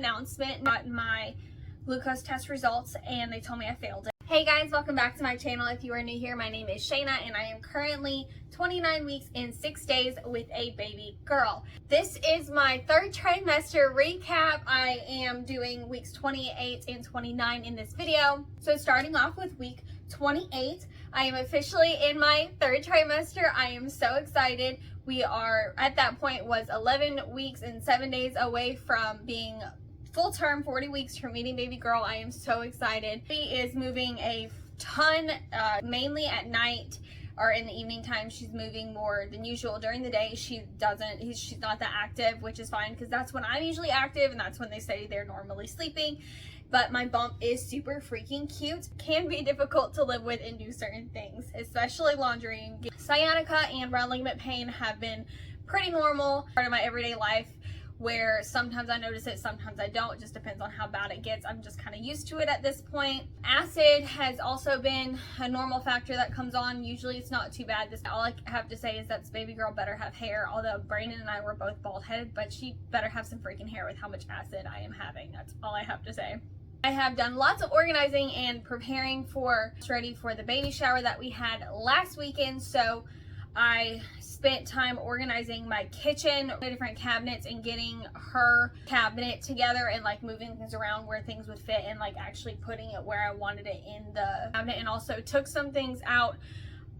announcement. Got my glucose test results and they told me I failed it. Hey guys, welcome back to my channel. If you are new here, my name is Shayna and I am currently 29 weeks and 6 days with a baby girl. This is my third trimester recap. I am doing weeks 28 and 29 in this video. So starting off with week 28, I am officially in my third trimester. I am so excited. We are, at that point, was 11 weeks and 7 days away from being full term, 40 weeks from meeting baby girl. I am so excited. She is moving a ton, mainly at night or in the evening time. She's moving more than usual. During the day, she's not that active, which is fine because that's when I'm usually active and that's when they say they're normally sleeping. But my bump is super freaking cute. Can be difficult to live with and do certain things, especially laundry. Sciatica and round ligament pain have been pretty normal part of my everyday life, where sometimes I notice it, sometimes I don't. It just depends on how bad it gets. I'm just kind of used to it at this point. Acid has also been a normal factor that comes on. Usually it's not too bad. All I have to say is that this baby girl better have hair, although Brandon and I were both bald headed, but she better have some freaking hair with how much acid I am having. That's all I have to say. I have done lots of organizing and preparing for ready for the baby shower that we had last weekend. So I spent time organizing my kitchen, the different cabinets, and getting her cabinet together and like moving things around where things would fit and like actually putting it where I wanted it in the cabinet, and also took some things out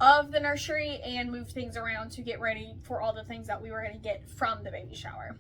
of the nursery and moved things around to get ready for all the things that we were going to get from the baby shower.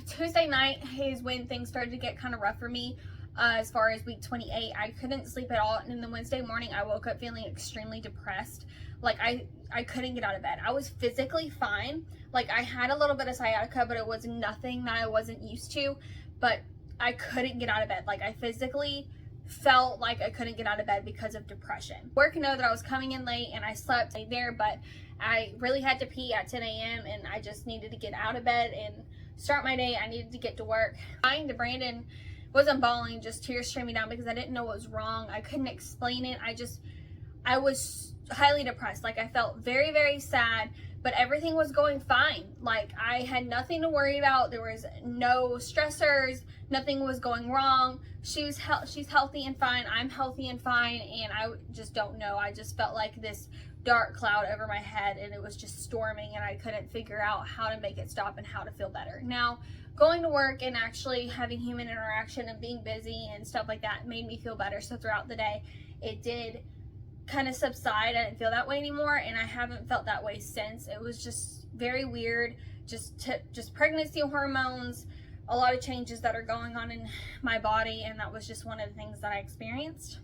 Tuesday night is when things started to get kind of rough for me. As far as week 28, I couldn't sleep at all, and then the Wednesday morning I woke up feeling extremely depressed. Like I couldn't get out of bed. I was physically fine. Like I had a little bit of sciatica, but it was nothing that I wasn't used to, but I couldn't get out of bed. Like I physically felt like I couldn't get out of bed because of depression. Work know that I was coming in late and I slept there, but I really had to pee at 10 a.m. and I just needed to get out of bed and start my day. I needed to get to work. Crying to Brandon, wasn't bawling, just tears streaming down because I didn't know what was wrong. I couldn't explain it. I was highly depressed. Like I felt very, very sad, but everything was going fine. Like I had nothing to worry about. There was no stressors. Nothing was going wrong. She's healthy and fine. I'm healthy and fine. And I just don't know. I just felt like this dark cloud over my head and it was just storming and I couldn't figure out how to make it stop and how to feel better. Now, going to work and actually having human interaction and being busy and stuff like that made me feel better. So throughout the day, it did kind of subside. I didn't feel that way anymore, and I haven't felt that way since. It was just very weird. Just pregnancy hormones, a lot of changes that are going on in my body, and that was just one of the things that I experienced.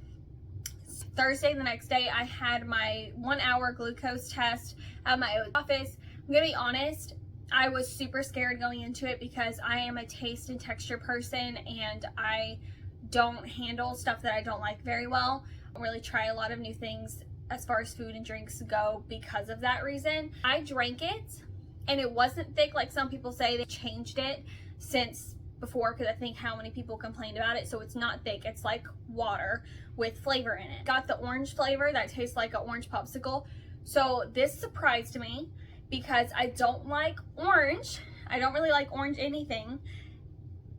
Thursday, the next day, I had my 1-hour glucose test at my office. I'm gonna be honest, I was super scared going into it because I am a taste and texture person and I don't handle stuff that I don't like very well. I don't really try a lot of new things as far as food and drinks go because of that reason. I drank it and it wasn't thick like some people say. They changed it since before because I think how many people complained about it. So it's not thick, it's like water with flavor in it. Got the orange flavor that tastes like an orange popsicle. So this surprised me because I don't like orange. I don't really like orange anything,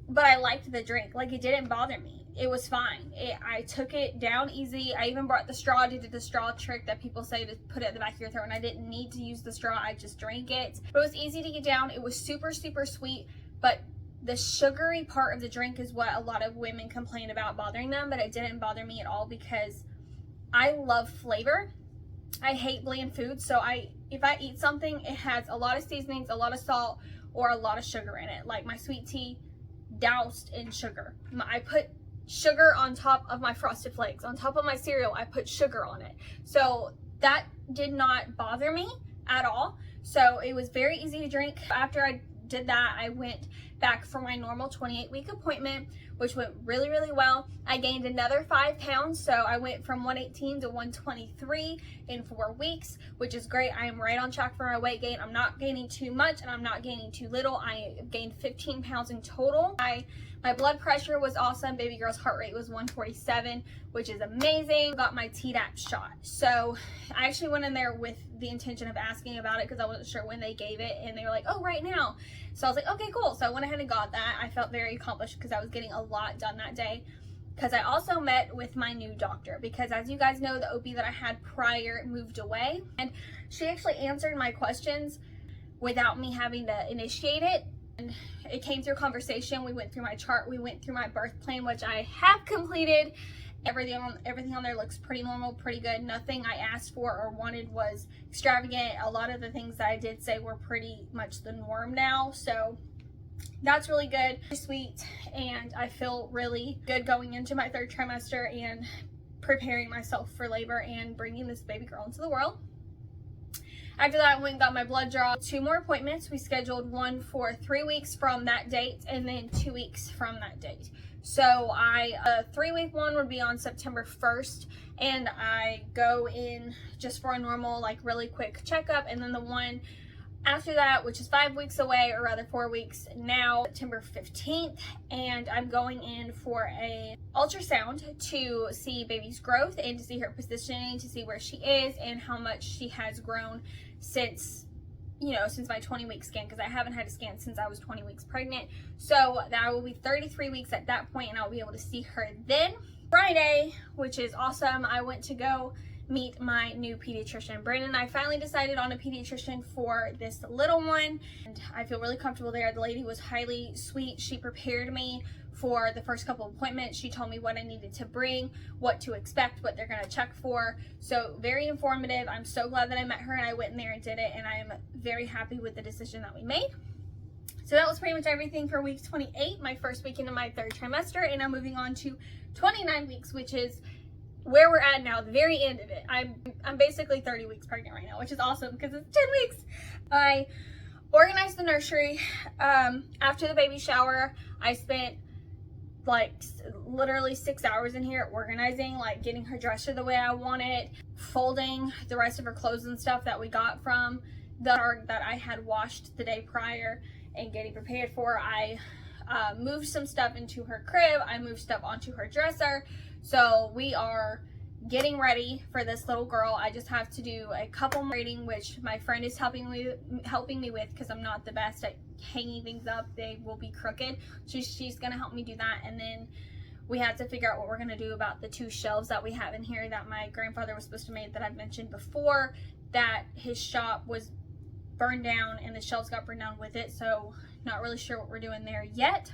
but I liked the drink. Like it didn't bother me. It was fine. I took it down easy. I even brought the straw, did the straw trick that people say to put it at the back of your throat, and I didn't need to use the straw. I just drank it. But it was easy to get down. It was super, super sweet, but the sugary part of the drink is what a lot of women complain about bothering them, but it didn't bother me at all because I love flavor. I hate bland food, so if I eat something, it has a lot of seasonings, a lot of salt, or a lot of sugar in it. Like my sweet tea, doused in sugar. I put sugar on top of my Frosted Flakes. On top of my cereal, I put sugar on it. So that did not bother me at all. So it was very easy to drink. After I did that, I went back for my normal 28-week appointment, which went really, really well. I gained another 5 pounds, so I went from 118 to 123 in 4 weeks, which is great. I am right on track for my weight gain. I'm not gaining too much and I'm not gaining too little. I gained 15 pounds in total. My blood pressure was awesome. Baby girl's heart rate was 147, which is amazing. Got my Tdap shot. So I actually went in there with the intention of asking about it because I wasn't sure when they gave it, and they were like, oh, right now. So I was like, okay, cool. So I went ahead and got that. I felt very accomplished because I was getting a lot done that day. Because I also met with my new doctor, because as you guys know, the OB that I had prior moved away, and she actually answered my questions without me having to initiate it. And it came through conversation. We went through my chart, we went through my birth plan, which I have completed. Everything on there looks pretty normal, pretty good. Nothing I asked for or wanted was extravagant. A lot of the things that I did say were pretty much the norm now, so that's really good, sweet, and I feel really good going into my 3rd trimester and preparing myself for labor and bringing this baby girl into the world. After that, I went and got my blood draw. 2 more appointments. We scheduled one for 3 weeks from that date and then 2 weeks from that date. So a 3-week one would be on September 1st, and I go in just for a normal, like, really quick checkup, and then the one after that, which is 5 weeks away, or rather 4 weeks now, September 15th, and I'm going in for a ultrasound to see baby's growth and to see her positioning, to see where she is and how much she has grown since, you know, since my 20-week scan, because I haven't had a scan since I was 20 weeks pregnant. So that will be 33 weeks at that point, and I'll be able to see her then. Friday, which is awesome, I went to go meet my new pediatrician. Brandon and I finally decided on a pediatrician for this little one, and I feel really comfortable there. The lady was highly sweet. She prepared me for the first couple of appointments. She told me what I needed to bring, what to expect, what they're going to check for. So very informative. I'm so glad that I met her and I went in there and did it, and I am very happy with the decision that we made. So that was pretty much everything for week 28, my first week into my 3rd trimester, and I'm moving on to 29 weeks, which is where we're at now, the very end of it. I'm basically 30 weeks pregnant right now, which is awesome because it's 10 weeks. I organized the nursery. After the baby shower, I spent like literally 6 hours in here organizing, like getting her dressed the way I want it, folding the rest of her clothes and stuff that we got from the yard that I had washed the day prior, and getting prepared for. I moved some stuff into her crib. I moved stuff onto her dresser. So we are getting ready for this little girl. I just have to do a couple more braiding, which my friend is helping me with, because I'm not the best at hanging things up. They will be crooked. She's gonna help me do that, and then we have to figure out what we're gonna do about the 2 shelves that we have in here that my grandfather was supposed to make, that I've mentioned before, that his shop was burned down and the shelves got burned down with it. So not really sure what we're doing there yet.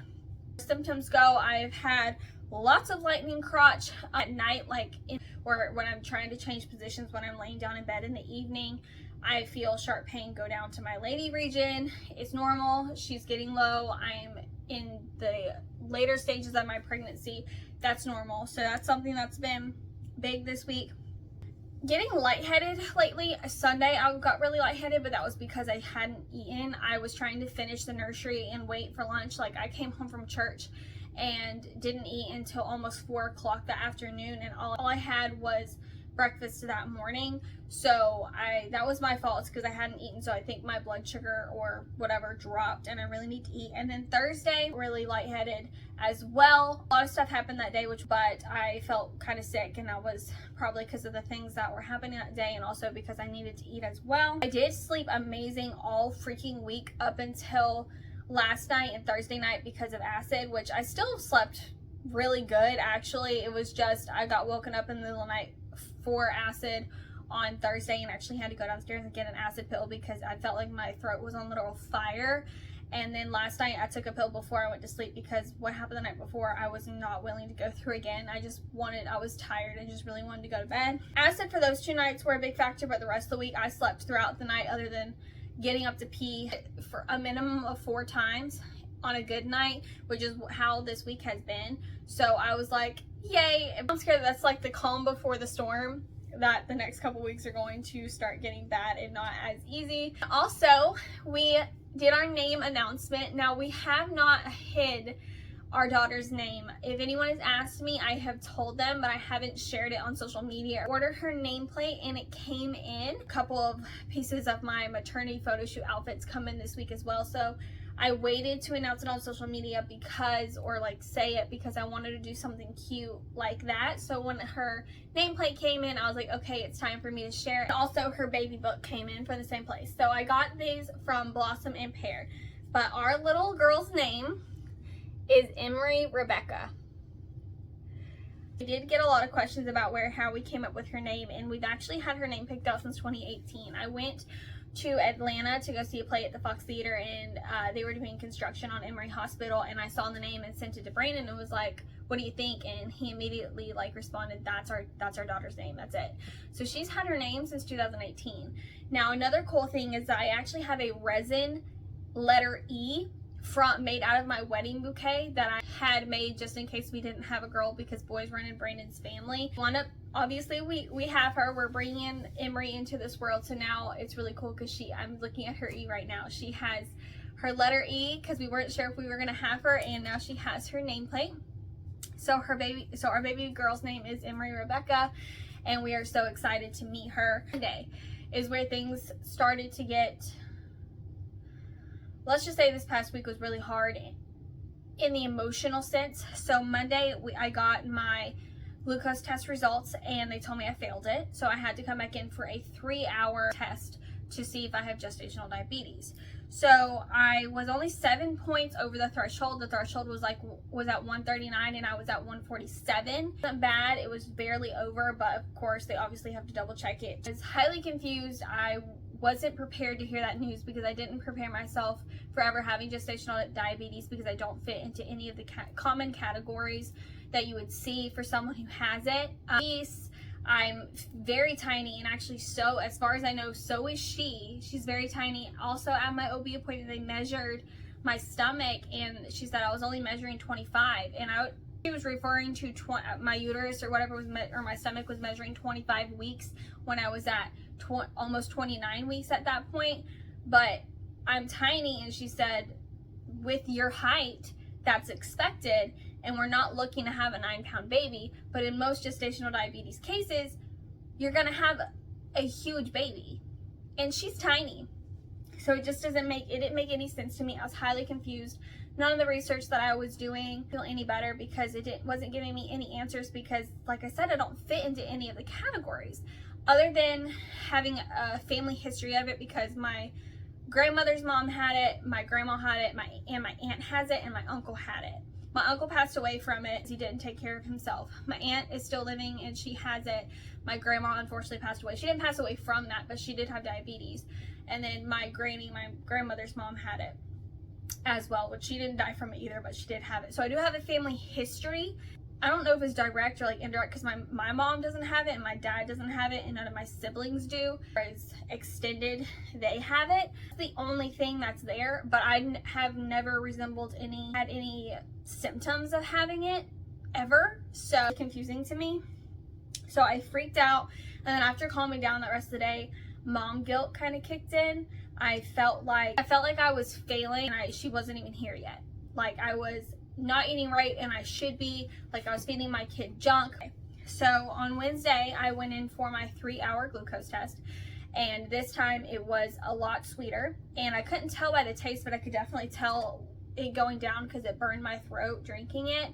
As symptoms go, I've had lots of lightning crotch at night, or when I'm trying to change positions when I'm laying down in bed in the evening. I feel sharp pain go down to my lady region. It's normal. She's getting low. I'm in the later stages of my pregnancy. That's normal. So that's something that's been big this week. Getting lightheaded lately. Sunday I got really lightheaded, but that was because I hadn't eaten. I was trying to finish the nursery and wait for lunch. Like, I came home from church and didn't eat until almost 4 o'clock that afternoon, and all I had was breakfast that morning. So that was my fault. It's because I hadn't eaten, so I think my blood sugar or whatever dropped, and I really need to eat. And then Thursday, really lightheaded as well. A lot of stuff happened that day, but I felt kind of sick, and that was probably because of the things that were happening that day, and also because I needed to eat as well. I did sleep amazing all freaking week up until last night and Thursday night because of acid, which I still slept really good. Actually, it was just I got woken up in the middle of the night for acid on Thursday and actually had to go downstairs and get an acid pill because I felt like my throat was on literal fire. And then last night I took a pill before I went to sleep because what happened the night before I was not willing to go through again. I was tired and just really wanted to go to bed. Acid for those 2 nights were a big factor, but the rest of the week I slept throughout the night, other than getting up to pee for a minimum of 4 times on a good night, which is how this week has been. So I was like, yay. I'm scared that's like the calm before the storm, that the next couple weeks are going to start getting bad and not as easy. Also, we did our name announcement. Now, we have not hid our daughter's name. If anyone has asked me, I have told them, but I haven't shared it on social media. I ordered her nameplate and it came in. A couple of pieces of my maternity photo shoot outfits come in this week as well. So I waited to announce it on social media say it because I wanted to do something cute like that. So when her nameplate came in, I was like, okay, it's time for me to share it. Also, her baby book came in from the same place. So I got these from Blossom and Pear. But our little girl's name is Emery Rebecca. We did get a lot of questions about how we came up with her name, and we've actually had her name picked out since 2018. I went to Atlanta to go see a play at the Fox Theater, and they were doing construction on Emory Hospital, and I saw the name and sent it to Brandon and was like, what do you think? And he immediately responded, that's our daughter's name, that's it. So she's had her name since 2018. Now another cool thing is that I actually have a resin letter E made out of my wedding bouquet that I had made just in case we didn't have a girl, because boys run in Brandon's family. Obviously we have her, we're bringing Emery into this world, so now it's really cool because I'm looking at her E right now. She has her letter E because we weren't sure if we were gonna have her, and now she has her nameplate. So our baby girl's name is Emery Rebecca, and we are so excited to meet her. Today is where things started to get, let's just say this past week was really hard in the emotional sense. So Monday, I got my glucose test results, and they told me I failed it. So I had to come back in for a 3-hour test to see if I have gestational diabetes. So I was only 7 points over the threshold. The threshold was at 139, and I was at 147. It wasn't bad, it was barely over, but of course they obviously have to double check it. I was highly confused. I wasn't prepared to hear that news because I didn't prepare myself for ever having gestational diabetes, because I don't fit into any of the common categories that you would see for someone who has it. I'm very tiny, and actually, so as far as I know, so is she. She's very tiny. Also, at my OB appointment, they measured my stomach, and she said I was only measuring 25, and she was referring to my uterus or whatever or my stomach was measuring 25 weeks when I was at almost 29 weeks at that point. But I'm tiny, and she said, with your height, that's expected, and we're not looking to have a 9-pound baby, but in most gestational diabetes cases, you're gonna have a huge baby, and she's tiny. So it just didn't make any sense to me. I was highly confused. None of the research that I was doing feel any better, because it wasn't giving me any answers, because like I said, I don't fit into any of the categories other than having a family history of it, because my grandmother's mom had it, my grandma had it, my aunt has it, and my uncle had it. My uncle passed away from it. He didn't take care of himself. My aunt is still living, and she has it. My grandma unfortunately passed away. She didn't pass away from that, but she did have diabetes. And then my granny, my grandmother's mom, had it as well, which she didn't die from it either, but she did have it. So I do have a family history. I don't know if it's direct or indirect, because my mom doesn't have it, and my dad doesn't have it, and none of my siblings do. It's extended, they have it. It's the only thing that's there, but I have never had any symptoms of having it ever. So it's confusing to me. So I freaked out, and then after calming down the rest of the day, mom guilt kind of kicked in. I felt like I was failing, and she wasn't even here yet. Like, I was not eating right, and I should be. Like, I was feeding my kid junk. So on Wednesday, I went in for my 3-hour glucose test, and this time it was a lot sweeter, and I couldn't tell by the taste, but I could definitely tell it going down because it burned my throat drinking it.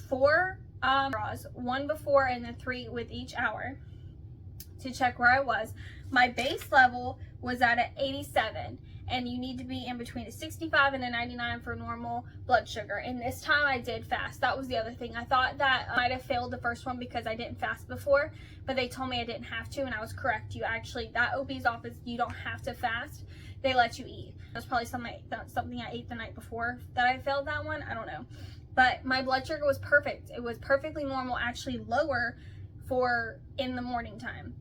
4 straws, 1 before and then 3 with each hour to check where I was. My base level was at an 87, and you need to be in between a 65 and a 99 for normal blood sugar. And this time I did fast. That was the other thing. I thought that I might have failed the first one because I didn't fast before, but they told me I didn't have to, and I was correct. That OB's office, you don't have to fast. They let you eat. That's probably something I ate the night before that I failed that one. I don't know. But my blood sugar was perfect. It was perfectly normal, actually lower for in the morning time.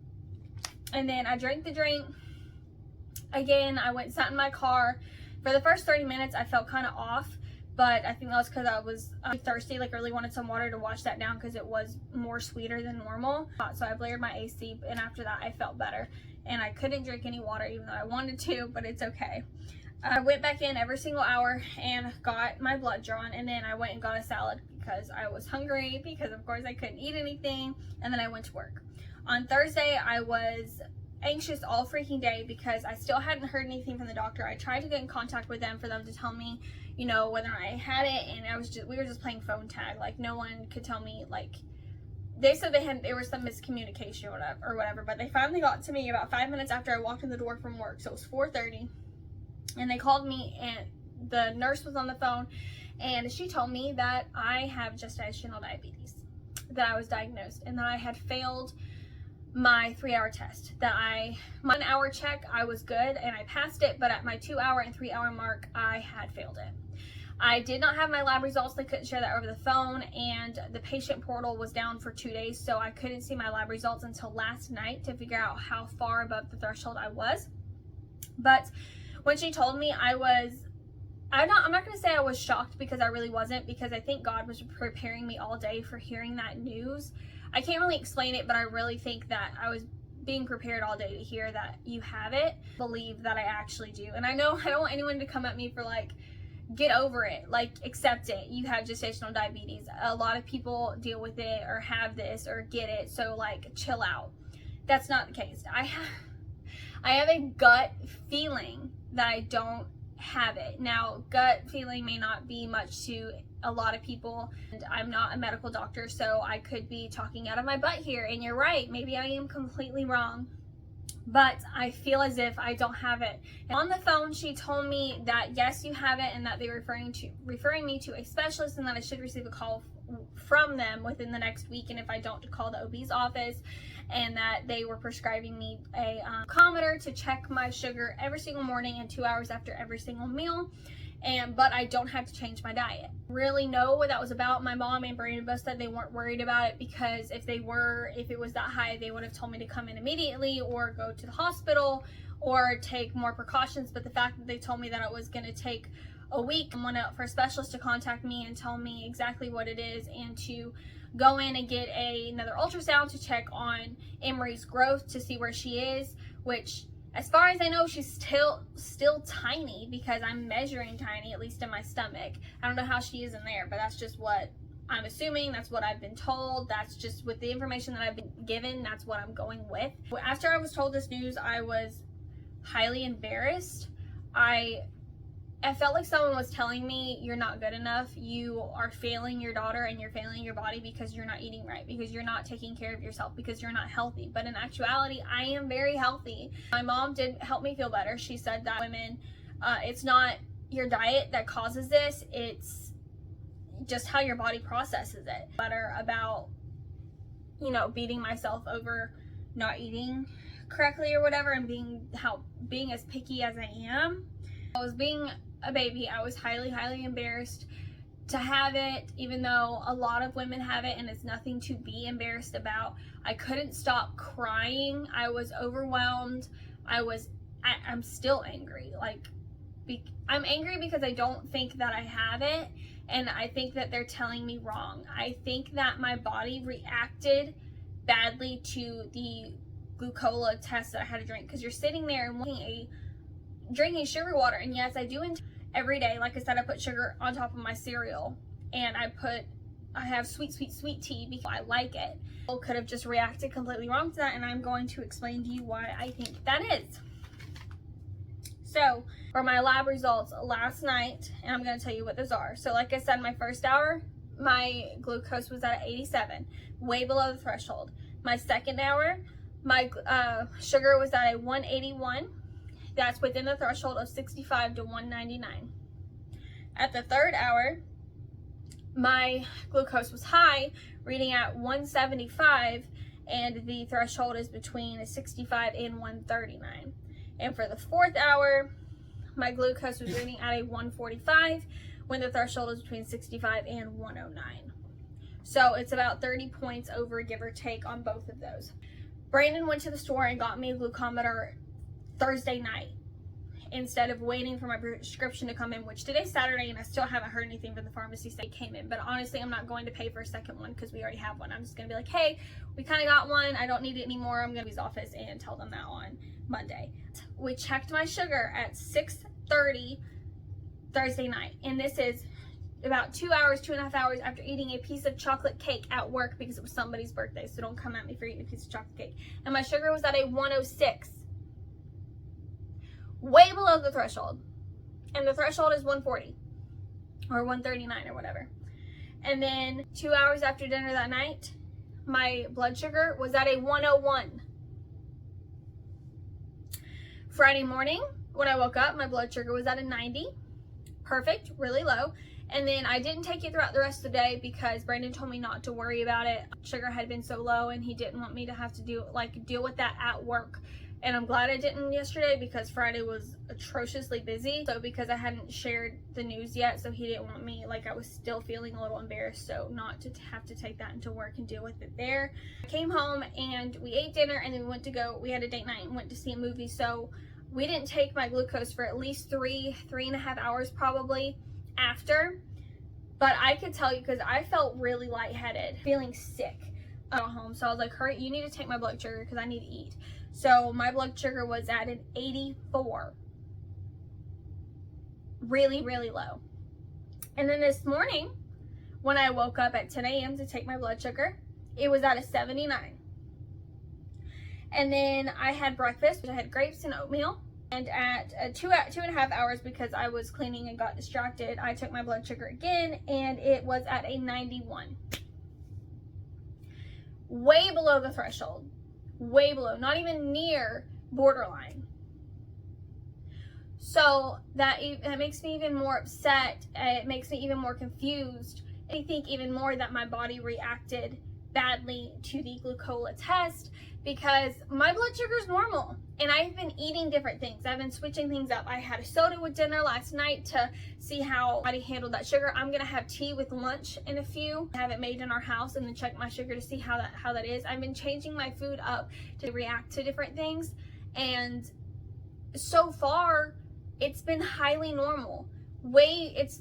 And then I drank the drink. Again, I went and sat in my car. For the first 30 minutes, I felt kind of off, but I think that was because I was thirsty, like really wanted some water to wash that down because it was more sweeter than normal. So I blared my AC, and after that, I felt better. And I couldn't drink any water even though I wanted to, but it's okay. I went back in every single hour and got my blood drawn, and then I went and got a salad because I was hungry, because of course I couldn't eat anything, and then I went to work. On Thursday, I was anxious all freaking day because I still hadn't heard anything from the doctor. I tried to get in contact with them for them to tell me, you know, whether I had it, and we were just playing phone tag. Like, no one could tell me. Like, they said there was some miscommunication or whatever, but they finally got to me about 5 minutes after I walked in the door from work. So it was 4:30, and they called me, and the nurse was on the phone, and she told me that I have gestational diabetes, that I was diagnosed, and that I had failed my 3-hour test. That my 1-hour check, I was good and I passed it, but at my 2-hour and 3-hour mark, I had failed it. I did not have my lab results. They couldn't share that over the phone, and the patient portal was down for 2 days, so I couldn't see my lab results until last night to figure out how far above the threshold I was. But when she told me, I'm not going to say I was shocked, because I really wasn't, because I think God was preparing me all day for hearing that news. I can't really explain it, but I really think that I was being prepared all day to hear that you have it. Believe that I actually do. And I know I don't want anyone to come at me for like, get over it, like accept it. You have gestational diabetes. A lot of people deal with it or have this or get it, so like chill out. That's not the case. I have a gut feeling that I don't have it. Now, gut feeling may not be much to a lot of people, and I'm not a medical doctor, so I could be talking out of my butt here, and you're right, maybe I am completely wrong, but I feel as if I don't have it. And on the phone, she told me that yes, you have it, and that they were referring me to a specialist, and that I should receive a call from them within the next week, and if I don't, to call the OB's office, and that they were prescribing me a glucometer to check my sugar every single morning and 2 hours after every single meal. But I don't have to change my diet. Really know what that was about. My mom and Brandon both said they weren't worried about it, because if it was that high, they would have told me to come in immediately or go to the hospital or take more precautions. But the fact that they told me that it was going to take a week, I went out for a specialist to contact me and tell me exactly what it is, and to go in and get another ultrasound to check on Emery's growth to see where she is, which, as far as I know, she's still tiny, because I'm measuring tiny, at least in my stomach. I don't know how she is in there, but that's just what I'm assuming. That's what I've been told. That's just with the information that I've been given. That's what I'm going with. After I was told this news, I was highly embarrassed. I felt like someone was telling me, you're not good enough. You are failing your daughter and you're failing your body because you're not eating right, because you're not taking care of yourself, because you're not healthy. But in actuality, I am very healthy. My mom did help me feel better. She said that women, it's not your diet that causes this. It's just how your body processes it. Better about, beating myself over not eating correctly or whatever, and being as picky as I am. I was being a baby. I was highly embarrassed to have it, even though a lot of women have it and it's nothing to be embarrassed about. I couldn't stop crying. I was overwhelmed. I'm still angry. I'm angry because I don't think that I have it, and I think that they're telling me wrong. I think that my body reacted badly to the glucola test that I had to drink, because you're sitting there and drinking sugar water, and yes, I do every day. Like I said, I put sugar on top of my cereal, and I have sweet tea because I like it. People could have just reacted completely wrong to that, and I'm going to explain to you why I think that is. So, for my lab results last night, and I'm going to tell you what those are. So, like I said, my first hour, my glucose was at 87, way below the threshold. My second hour, my sugar was at a 181. That's within the threshold of 65 to 199. At the third hour, my glucose was high, reading at 175, and the threshold is between 65 and 139. And for the fourth hour, my glucose was reading at a 145, when the threshold is between 65 and 109. So it's about 30 points over, give or take, on both of those. Brandon went to the store and got me a glucometer Thursday night, instead of waiting for my prescription to come in, which today's Saturday, and I still haven't heard anything from the pharmacy saying it came in. But honestly, I'm not going to pay for a second one, because we already have one. I'm just going to be like, hey, we kind of got one. I don't need it anymore. I'm going to his office and tell them that on Monday. We checked my sugar at 6:30 Thursday night, and this is about 2.5 hours after eating a piece of chocolate cake at work, because it was somebody's birthday, so don't come at me for eating a piece of chocolate cake. And my sugar was at a 106. Way below the threshold, and the threshold is 140 or 139 or whatever. And then 2 hours after dinner that night, my blood sugar was at a 101. Friday morning, when I woke up, my blood sugar was at a 90. perfect, really low. And then I didn't take it throughout the rest of the day because Brandon told me not to worry about it. Sugar had been so low and he didn't want me to have to deal with that at work. And I'm glad I didn't yesterday because Friday was atrociously busy. So because I hadn't shared the news yet, so he didn't want me, I was still feeling a little embarrassed, so not to have to take that into work and deal with it there. I came home and we ate dinner and then we had a date night and went to see a movie. So we didn't take my glucose for at least three and a half hours probably after. But I could tell you because I felt really lightheaded, feeling sick. I got home, so I was like, hurry, you need to take my blood sugar because I need to eat. So my blood sugar was at an 84. Really, really low. And then this morning, when I woke up at 10 a.m. to take my blood sugar, it was at a 79. And then I had breakfast. I had grapes and oatmeal. And at 2.5 hours, because I was cleaning and got distracted, I took my blood sugar again, and it was at a 91. Way below the threshold. Way below, not even near borderline. So that makes me even more upset. It makes me even more confused. I think even more that my body reacted badly to the glucola test because my blood sugar is normal and I've been eating different things. I've been switching things up. I had a soda with dinner last night to see how my body handled that sugar. I'm gonna have tea with lunch in a few, have it made in our house, and then check my sugar to see how that is. I've been changing my food up to react to different things, and so far it's been highly normal. It's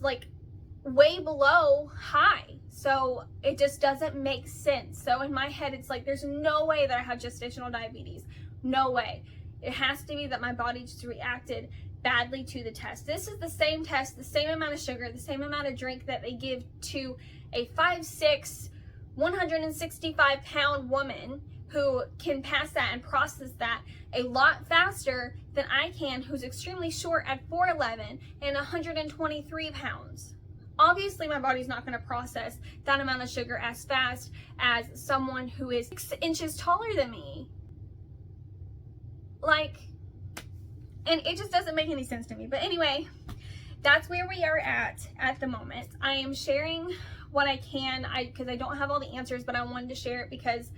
way below high. So it just doesn't make sense. So in my head, it's like, there's no way that I have gestational diabetes. No way. It has to be that my body just reacted badly to the test. This is the same test, the same amount of sugar, the same amount of drink that they give to a 5'6", 165-pound woman who can pass that and process that a lot faster than I can, who's extremely short at 4'11" and 123 pounds. Obviously, my body's not going to process that amount of sugar as fast as someone who is 6 inches taller than me. And it just doesn't make any sense to me. But anyway, that's where we are at the moment. I am sharing what I can because I don't have all the answers, but I wanted to share it because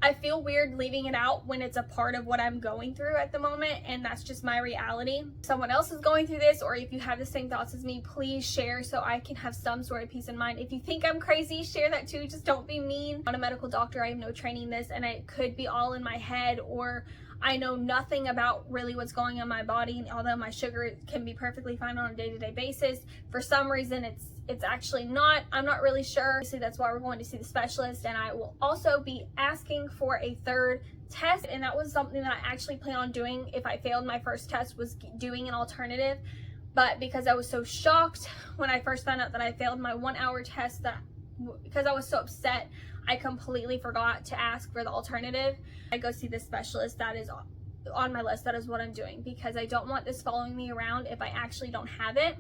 I feel weird leaving it out when it's a part of what I'm going through at the moment, and that's just my reality. If someone else is going through this, or if you have the same thoughts as me, please share so I can have some sort of peace of mind. If you think I'm crazy, share that too. Just don't be mean. I'm not a medical doctor. I have no training in this, and it could be all in my head, or I know nothing about really what's going on in my body. And although my sugar can be perfectly fine on a day-to-day basis, for some reason it's actually not. I'm not really sure. So that's why we're going to see the specialist, and I will also be asking for a third test, and that was something that I actually plan on doing if I failed my first test, was doing an alternative. But because I was so shocked when I first found out that I failed my 1-hour test, that because I was so upset, I completely forgot to ask for the alternative. I go see the specialist. That is on my list. That is what I'm doing because I don't want this following me around if I actually don't have it.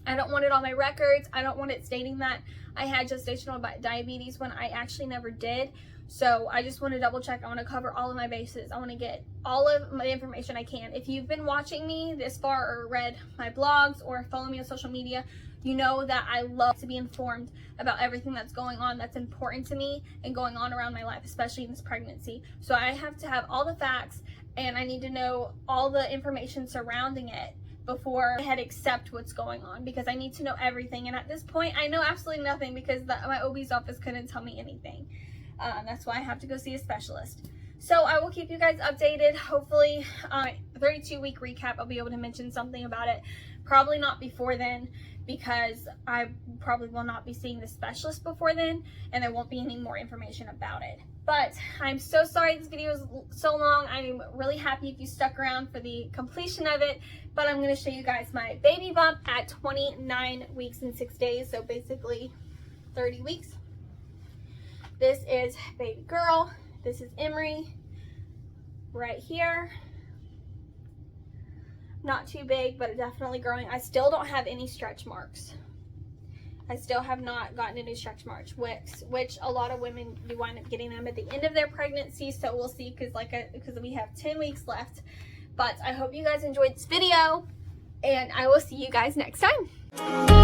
I don't want it on my records. I don't want it stating that I had gestational diabetes when I actually never did. So I just want to double check. I want to cover all of my bases. I want to get all of my information I can. If you've been watching me this far or read my blogs or follow me on social media, you know that I love to be informed about everything that's going on that's important to me and going on around my life, especially in this pregnancy. So I have to have all the facts, and I need to know all the information surrounding it before I had accept what's going on, because I need to know everything. And at this point, I know absolutely nothing because my OB's office couldn't tell me anything. That's why I have to go see a specialist. So I will keep you guys updated. Hopefully, 32-week recap, I'll be able to mention something about it. Probably not before then, because I probably will not be seeing the specialist before then, and there won't be any more information about it. But I'm so sorry this video is so long. I'm really happy if you stuck around for the completion of it, but I'm going to show you guys my baby bump at 29 weeks and 6 days, so basically 30 weeks. This is baby girl. This is Emery right here. Not too big, but definitely growing. I still don't have any stretch marks. I still have not gotten any stretch marks, which a lot of women do wind up getting them at the end of their pregnancy. So we'll see, because we have 10 weeks left. But I hope you guys enjoyed this video, and I will see you guys next time. you.